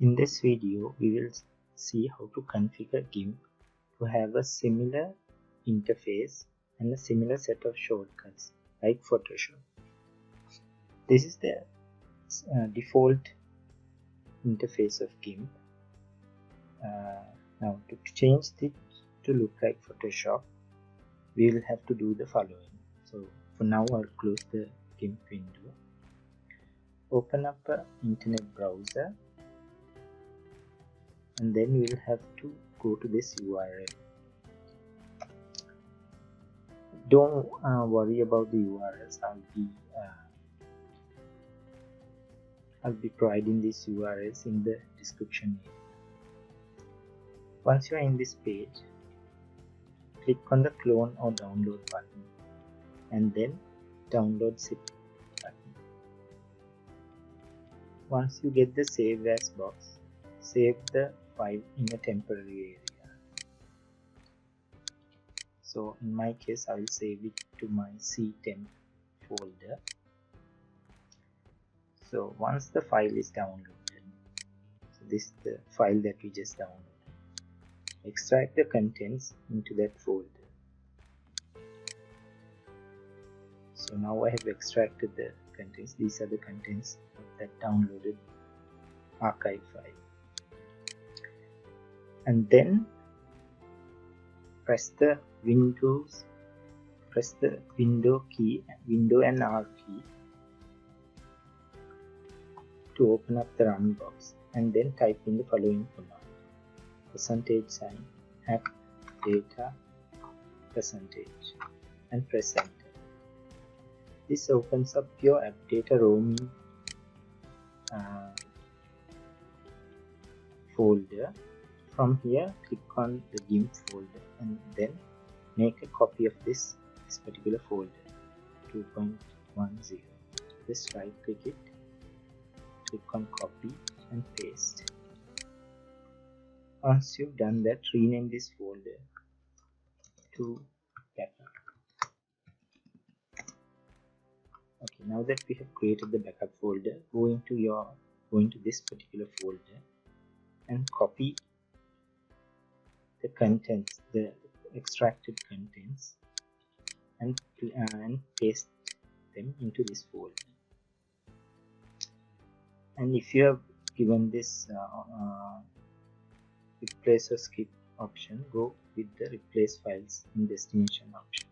In this video, we will see how to configure GIMP to have a similar interface and a similar set of shortcuts like Photoshop. This is the default interface of GIMP. Now to change it to look like Photoshop, we will have to do the following. So for now, I'll close the GIMP window. Open up an internet browser, and then we'll have to go to this URL. Don't worry about the URLs. I'll be providing these URLs in the description area. Once you are in this page, click on the clone or download button, and then download zip button. Once you get the save as box, save the file in a temporary area. So in my case, I will save it to my ctemp folder. So once the file is downloaded, so this is the file that we just downloaded. Extract the contents into that folder. So now I have extracted the contents. These are the contents of that downloaded archive file. And then press the window key, window and R key to open up the run box, and then type in the following command: %AppData %, and press enter. This opens up your AppData Roaming folder. From here, click on the GIMP folder and then make a copy of this particular folder, 2.10. Just right click it, click on copy and paste. Once you've done that, rename this folder to backup. Okay, now that we have created the backup folder, go into this particular folder and copy the contents, the extracted contents, and paste them into this folder. And if you have given this replace or skip option, go with the replace files in destination option.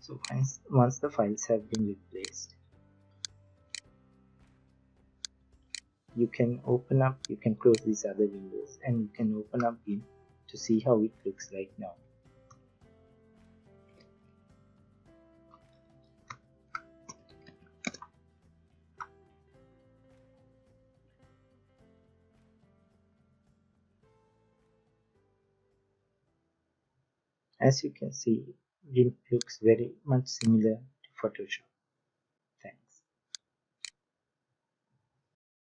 So once the files have been replaced, you can close these other windows, and you can open up GIMP to see how it looks like now. As you can see, GIMP looks very much similar to Photoshop.